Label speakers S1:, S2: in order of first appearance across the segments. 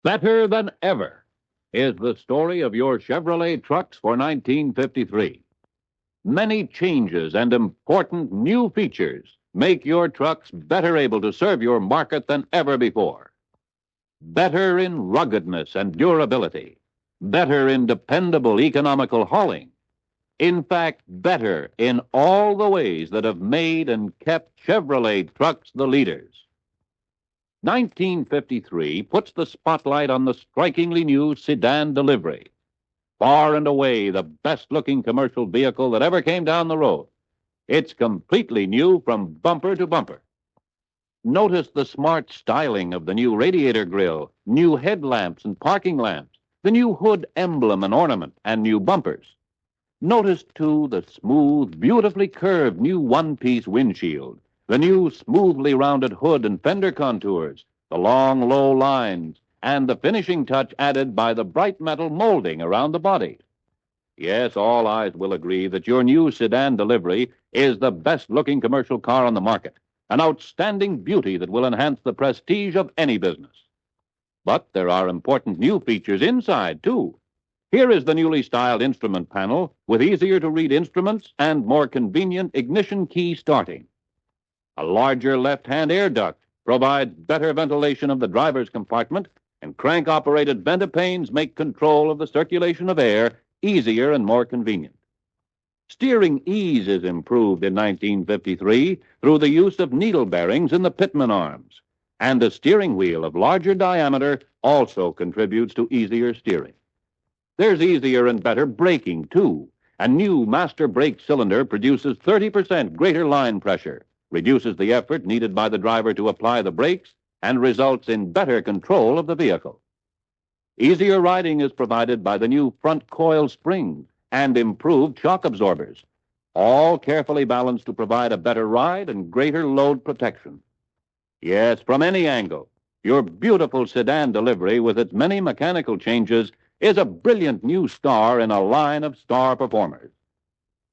S1: Better than ever is the story of your Chevrolet trucks for 1953. Many changes and important new features make your trucks better able to serve your market than ever before. Better in ruggedness and durability. Better in dependable economical hauling. In fact, better in all the ways that have made and kept Chevrolet trucks the leaders. 1953 puts the spotlight on the strikingly new sedan delivery. Far and away the best-looking commercial vehicle that ever came down the road. It's completely new from bumper to bumper. Notice the smart styling of the new radiator grille, new headlamps and parking lamps, the new hood emblem and ornament, and new bumpers. Notice, too, the smooth, beautifully curved new one-piece windshield, the new smoothly rounded hood and fender contours, the long, low lines, and the finishing touch added by the bright metal molding around the body. Yes, all eyes will agree that your new sedan delivery is the best-looking commercial car on the market, an outstanding beauty that will enhance the prestige of any business. But there are important new features inside, too. Here is the newly styled instrument panel with easier-to-read instruments and more convenient ignition key starting. A larger left-hand air duct provides better ventilation of the driver's compartment, and crank-operated ventipanes make control of the circulation of air easier and more convenient. Steering ease is improved in 1953 through the use of needle bearings in the pitman arms, and a steering wheel of larger diameter also contributes to easier steering. There's easier and better braking, too. A new master brake cylinder produces 30% greater line pressure, reduces the effort needed by the driver to apply the brakes, and results in better control of the vehicle. Easier riding is provided by the new front coil springs and improved shock absorbers, all carefully balanced to provide a better ride and greater load protection. Yes, from any angle, your beautiful sedan delivery with its many mechanical changes is a brilliant new star in a line of star performers.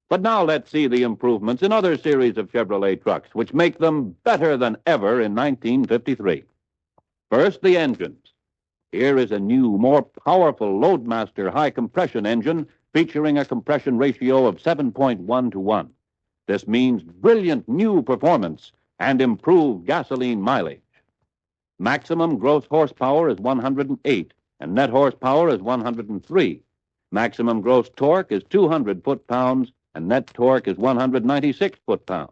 S1: But now let's see the improvements in other series of Chevrolet trucks, which make them better than ever in 1953. First, the engines. Here is a new, more powerful Loadmaster high-compression engine featuring a compression ratio of 7.1 to 1. This means brilliant new performance and improved gasoline mileage. Maximum gross horsepower is 108, and net horsepower is 103. Maximum gross torque is 200 foot-pounds, and net torque is 196 foot-pounds.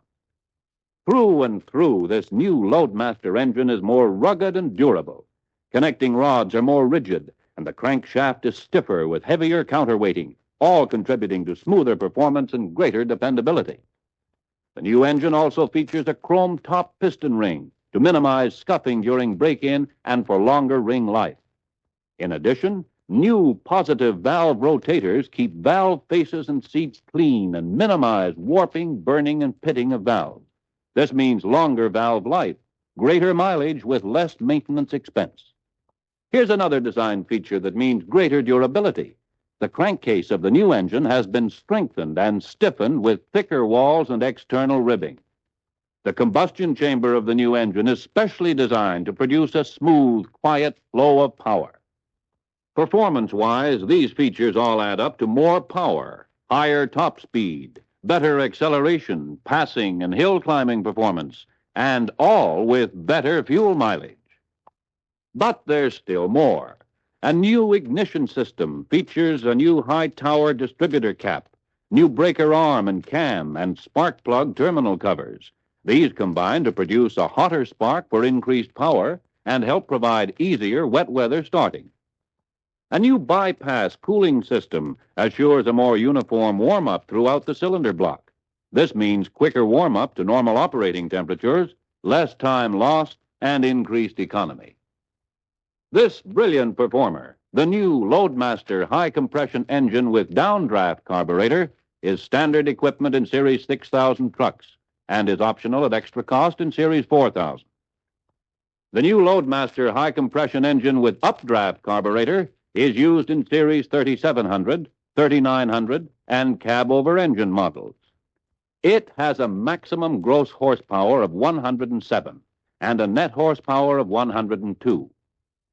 S1: Through and through, this new Loadmaster engine is more rugged and durable. Connecting rods are more rigid, and the crankshaft is stiffer with heavier counterweighting, all contributing to smoother performance and greater dependability. The new engine also features a chrome-top piston ring to minimize scuffing during break-in and for longer ring life. In addition, new positive valve rotators keep valve faces and seats clean and minimize warping, burning, and pitting of valves. This means longer valve life, greater mileage with less maintenance expense. Here's another design feature that means greater durability. The crankcase of the new engine has been strengthened and stiffened with thicker walls and external ribbing. The combustion chamber of the new engine is specially designed to produce a smooth, quiet flow of power. Performance-wise, these features all add up to more power, higher top speed, better acceleration, passing, and hill climbing performance, and all with better fuel mileage. But there's still more. A new ignition system features a new high-tower distributor cap, new breaker arm and cam, and spark plug terminal covers. These combine to produce a hotter spark for increased power and help provide easier wet weather starting. A new bypass cooling system assures a more uniform warm-up throughout the cylinder block. This means quicker warm-up to normal operating temperatures, less time lost, and increased economy. This brilliant performer, the new Loadmaster high-compression engine with downdraft carburetor, is standard equipment in Series 6000 trucks and is optional at extra cost in Series 4000. The new Loadmaster high-compression engine with updraft carburetor is used in Series 3700, 3900, and cab-over engine models. It has a maximum gross horsepower of 107 and a net horsepower of 102.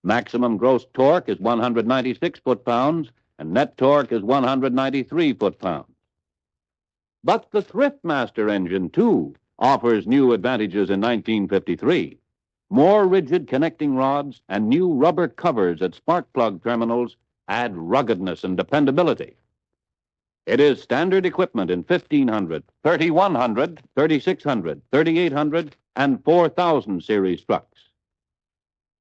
S1: Maximum gross torque is 196 foot-pounds, and net torque is 193 foot-pounds. But the Thriftmaster engine, too, offers new advantages in 1953. More rigid connecting rods and new rubber covers at spark plug terminals add ruggedness and dependability. It is standard equipment in 1500, 3100, 3600, 3800, and 4000 series trucks.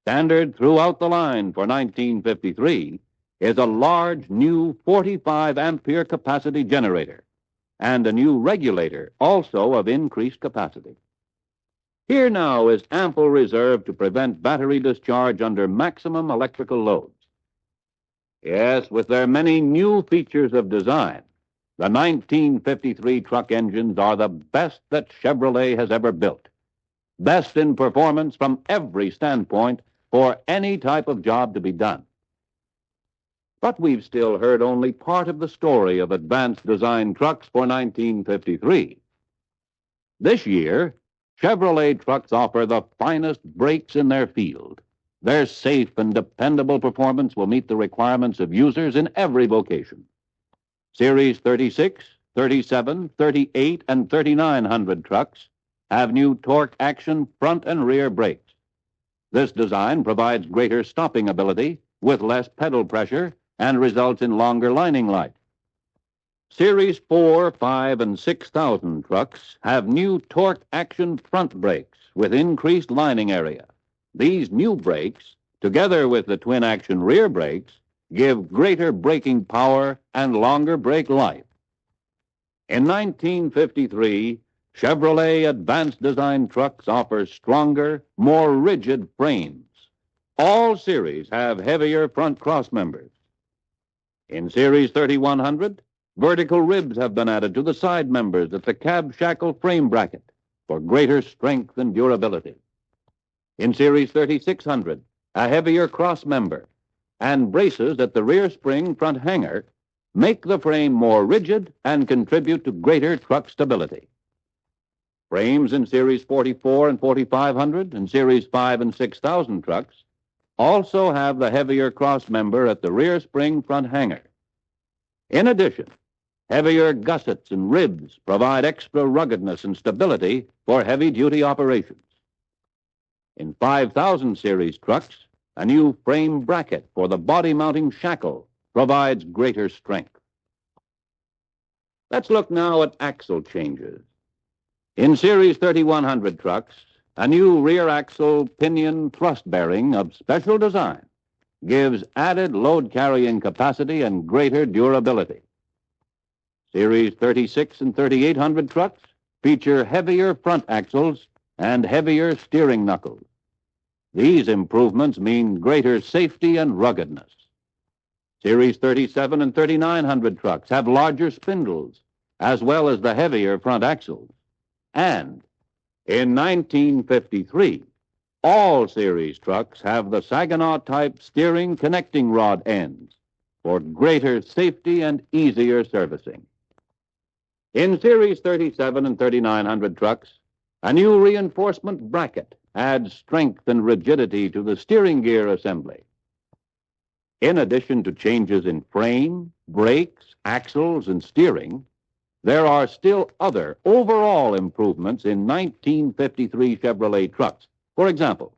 S1: Standard throughout the line for 1953 is a large new 45-ampere capacity generator and a new regulator, also of increased capacity. Here now is ample reserve to prevent battery discharge under maximum electrical loads. Yes, with their many new features of design, the 1953 truck engines are the best that Chevrolet has ever built. Best in performance from every standpoint for any type of job to be done. But we've still heard only part of the story of advanced design trucks for 1953. This year, Chevrolet trucks offer the finest brakes in their field. Their safe and dependable performance will meet the requirements of users in every vocation. Series 36, 37, 38, and 3900 trucks have new torque action front and rear brakes. This design provides greater stopping ability with less pedal pressure and results in longer lining life. Series 4, 5, and 6000 trucks have new torque action front brakes with increased lining area. These new brakes, together with the twin action rear brakes, give greater braking power and longer brake life. In 1953, Chevrolet advanced design trucks offer stronger, more rigid frames. All series have heavier front cross members. In Series 3100, vertical ribs have been added to the side members at the cab shackle frame bracket for greater strength and durability. In Series 3600, a heavier cross member and braces at the rear spring front hanger make the frame more rigid and contribute to greater truck stability. Frames in Series 44 and 4500 and Series 5 and 6000 trucks also have the heavier cross member at the rear spring front hanger. In addition, heavier gussets and ribs provide extra ruggedness and stability for heavy-duty operations. In 5000 series trucks, a new frame bracket for the body-mounting shackle provides greater strength. Let's look now at axle changes. In Series 3100 trucks, a new rear axle pinion thrust bearing of special design gives added load-carrying capacity and greater durability. Series 36 and 3800 trucks feature heavier front axles and heavier steering knuckles. These improvements mean greater safety and ruggedness. Series 37 and 3900 trucks have larger spindles, as well as the heavier front axles. And in 1953, all series trucks have the Saginaw-type steering connecting rod ends for greater safety and easier servicing. In Series 37 and 3900 trucks, a new reinforcement bracket adds strength and rigidity to the steering gear assembly. In addition to changes in frame, brakes, axles, and steering, there are still other overall improvements in 1953 Chevrolet trucks. For example,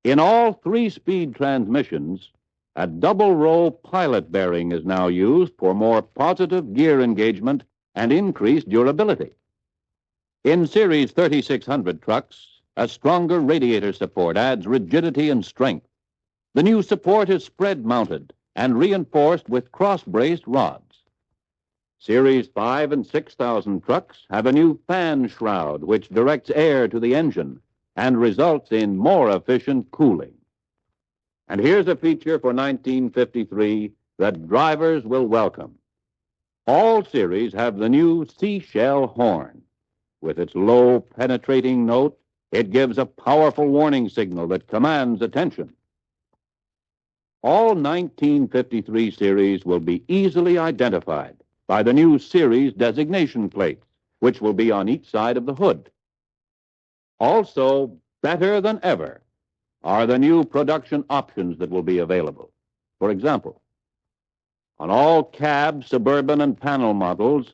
S1: in all three-speed transmissions, a double-row pilot bearing is now used for more positive gear engagement and increased durability. In Series 3600 trucks, a stronger radiator support adds rigidity and strength. The new support is spread-mounted and reinforced with cross-braced rods. Series 5 and 6000 trucks have a new fan shroud which directs air to the engine and results in more efficient cooling. And here's a feature for 1953 that drivers will welcome. All series have the new seashell horn with its low penetrating note It gives a powerful warning signal that commands attention. All 1953 series will be easily identified by the new series designation plates, which will be on each side of the hood. Also, better than ever are the new production options that will be available. For example, on all cab, suburban, and panel models,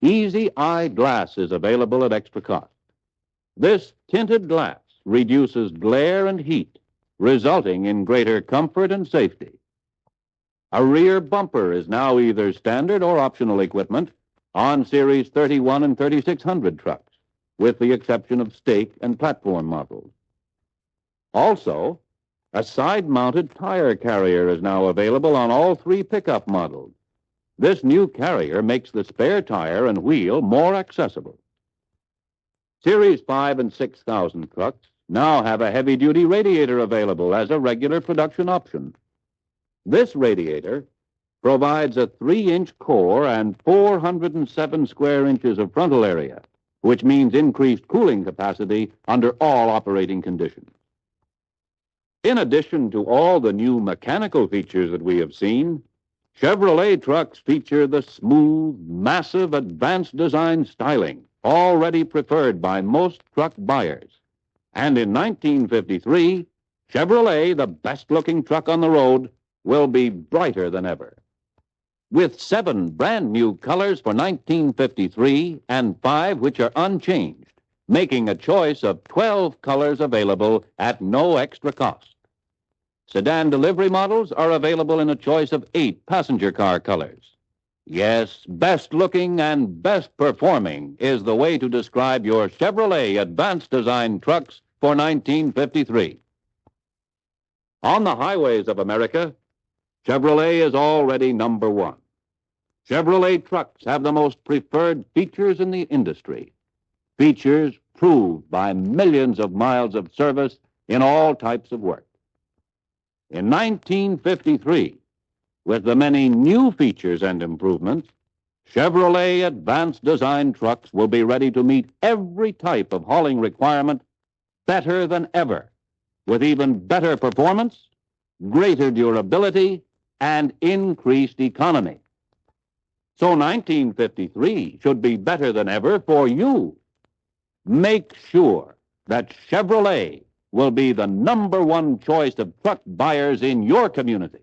S1: Easy Eye glass is available at extra cost. This tinted glass reduces glare and heat, resulting in greater comfort and safety. A rear bumper is now either standard or optional equipment on Series 31 and 3600 trucks, with the exception of stake and platform models. Also, a side-mounted tire carrier is now available on all three pickup models. This new carrier makes the spare tire and wheel more accessible. Series 5 and 6000 trucks now have a heavy-duty radiator available as a regular production option. This radiator provides a 3-inch core and 407 square inches of frontal area, which means increased cooling capacity under all operating conditions. In addition to all the new mechanical features that we have seen, Chevrolet trucks feature the smooth, massive, advanced design styling already preferred by most truck buyers. And in 1953, Chevrolet, the best-looking truck on the road, will be brighter than ever. With 7 brand-new colors for 1953 and 5 which are unchanged, making a choice of 12 colors available at no extra cost. Sedan delivery models are available in a choice of 8 passenger car colors. Yes, best looking and best performing is the way to describe your Chevrolet advanced design trucks for 1953. On the highways of America, Chevrolet is already number 1. Chevrolet trucks have the most preferred features in the industry. Features proved by millions of miles of service in all types of work. In 1953, with the many new features and improvements, Chevrolet advanced design trucks will be ready to meet every type of hauling requirement better than ever, with even better performance, greater durability, and increased economy. So 1953 should be better than ever for you. Make sure that Chevrolet will be the number 1 choice of truck buyers in your community.